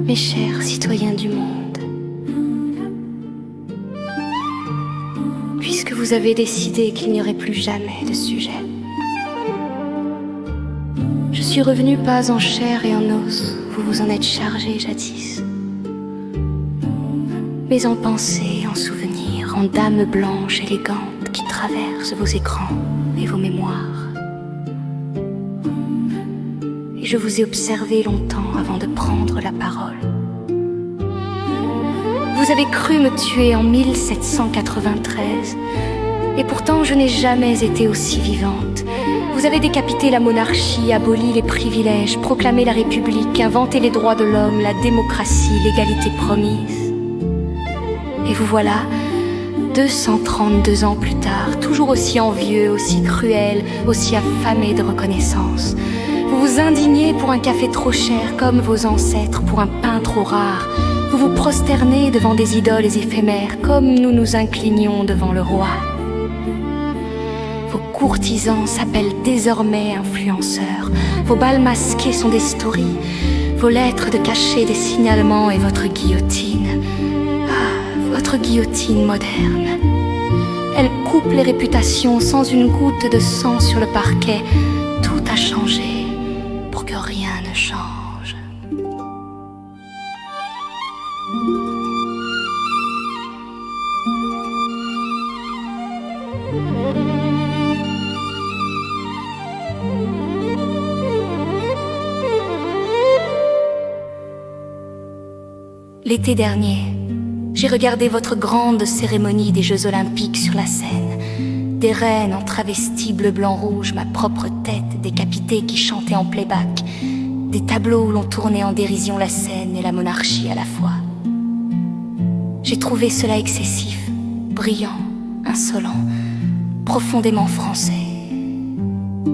mes chers citoyens du monde, puisque vous avez décidé qu'il n'y aurait plus jamais de sujet, je suis revenue pas en chair et en os, vous vous en êtes chargés jadis, mais en pensée, en souvenir, en dame blanche élégante qui traverse vos écrans et vos mémoires. Et je vous ai observé longtemps avant de prendre la parole. Vous avez cru me tuer en 1793, et pourtant je n'ai jamais été aussi vivante. Vous avez décapité la monarchie, aboli les privilèges, proclamé la République, inventé les droits de l'homme, la démocratie, l'égalité promise. Et vous voilà, 232 ans plus tard, toujours aussi envieux, aussi cruel, aussi affamé de reconnaissance. Vous vous indignez pour un café trop cher, comme vos ancêtres pour un pain trop rare. Vous vous prosternez devant des idoles éphémères, comme nous nous inclinions devant le roi. Vos courtisans s'appellent désormais influenceurs. Vos bals masqués sont des stories. Vos lettres de cachet des signalements et votre guillotine. Ah, votre guillotine moderne. Elle coupe les réputations sans une goutte de sang sur le parquet. Tout a changé pour que rien ne change. L'été dernier, j'ai regardé votre grande cérémonie des Jeux Olympiques sur la scène. Des reines en travesti bleu-blanc-rouge, ma propre tête décapitée qui chantait en playback. Des tableaux où l'on tournait en dérision la scène et la monarchie à la fois. J'ai trouvé cela excessif, brillant, insolent, profondément français.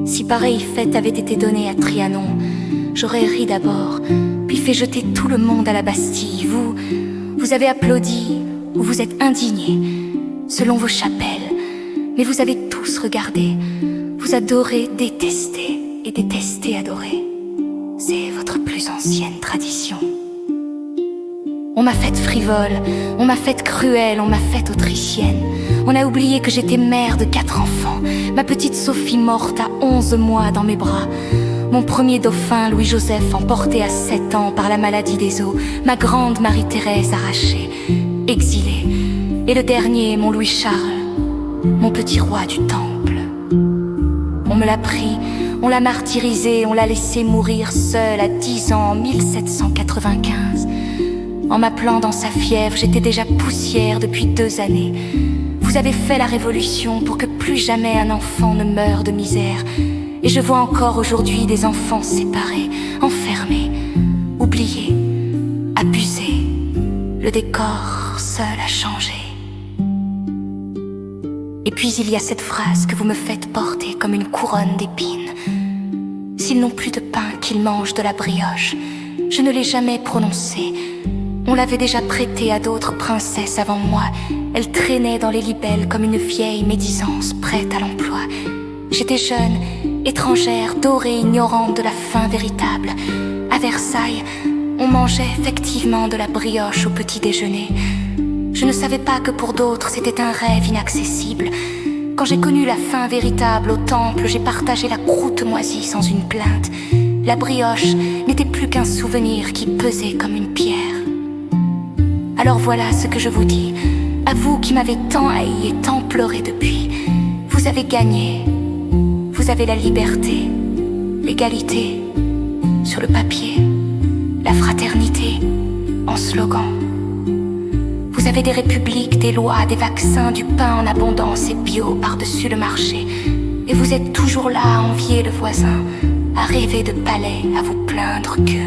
Si pareille fête avait été donnée à Trianon, j'aurais ri d'abord, puis fait jeter tout le monde à la Bastille. Vous avez applaudi ou vous êtes indignés, selon vos chapelles. Mais vous avez tous regardé, vous adorez détester et détester adorer. C'est votre plus ancienne tradition. On m'a faite frivole, on m'a faite cruelle, on m'a faite autrichienne. On a oublié que j'étais mère de 4 enfants, ma petite Sophie morte à 11 mois dans mes bras. Mon premier dauphin, Louis-Joseph, emporté à 7 ans par la maladie des os. Ma grande Marie-Thérèse arrachée, exilée. Et le dernier, mon Louis-Charles, mon petit roi du temple. On me l'a pris, on l'a martyrisé, on l'a laissé mourir seul à 10 ans en 1795. En m'appelant dans sa fièvre, j'étais déjà poussière depuis 2 années. Vous avez fait la révolution pour que plus jamais un enfant ne meure de misère. Et je vois encore aujourd'hui des enfants séparés, enfermés, oubliés, abusés. Le décor seul a changé. Et puis il y a cette phrase que vous me faites porter comme une couronne d'épines. S'ils n'ont plus de pain, qu'ils mangent de la brioche. Je ne l'ai jamais prononcée. On l'avait déjà prêtée à d'autres princesses avant moi. Elle traînait dans les libelles comme une vieille médisance prête à l'emploi. J'étais jeune, étrangère, dorée, ignorante de la faim véritable. À Versailles, on mangeait effectivement de la brioche au petit déjeuner. Je ne savais pas que pour d'autres c'était un rêve inaccessible. Quand j'ai connu la faim véritable au temple, j'ai partagé la croûte moisie sans une plainte. La brioche n'était plus qu'un souvenir qui pesait comme une pierre. Alors voilà ce que je vous dis, à vous qui m'avez tant haï et tant pleuré depuis. Vous avez gagné. Vous avez la liberté, l'égalité sur le papier, la fraternité en slogan. Vous avez des républiques, des lois, des vaccins, du pain en abondance et bio par-dessus le marché. Et vous êtes toujours là à envier le voisin, à rêver de palais, à vous plaindre que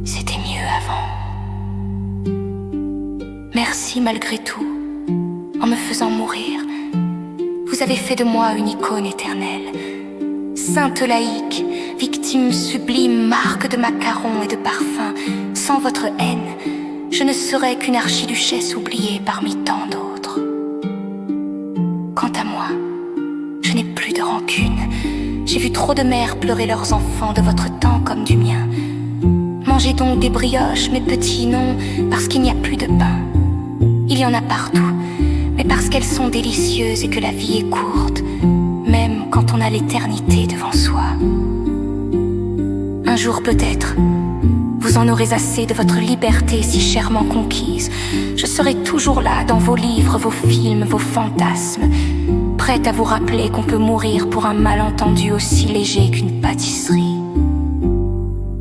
c'était mieux avant. Merci malgré tout, en me faisant mourir. Vous avez fait de moi une icône éternelle. Sainte laïque, victime sublime, marque de macarons et de parfums. Sans votre haine, je ne serais qu'une archiduchesse oubliée parmi tant d'autres. Quant à moi, je n'ai plus de rancune. J'ai vu trop de mères pleurer leurs enfants de votre temps comme du mien. Manger Mangez donc des brioches, mes petits, non, parce qu'il n'y a plus de pain. Il y en a partout, mais parce qu'elles sont délicieuses et que la vie est courte, même quand on a l'éternité devant soi. Un jour peut-être, vous en aurez assez de votre liberté si chèrement conquise. Je serai toujours là dans vos livres, vos films, vos fantasmes, prête à vous rappeler qu'on peut mourir pour un malentendu aussi léger qu'une pâtisserie.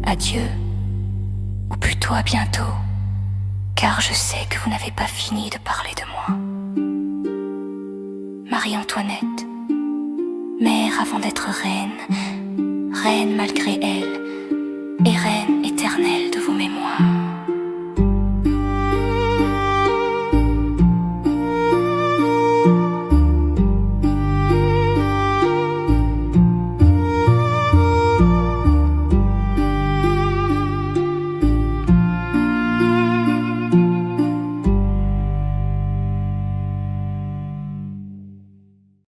Adieu, ou plutôt à bientôt, car je sais que vous n'avez pas fini de parler de moi. Marie-Antoinette, mère avant d'être reine, reine malgré elle, et reine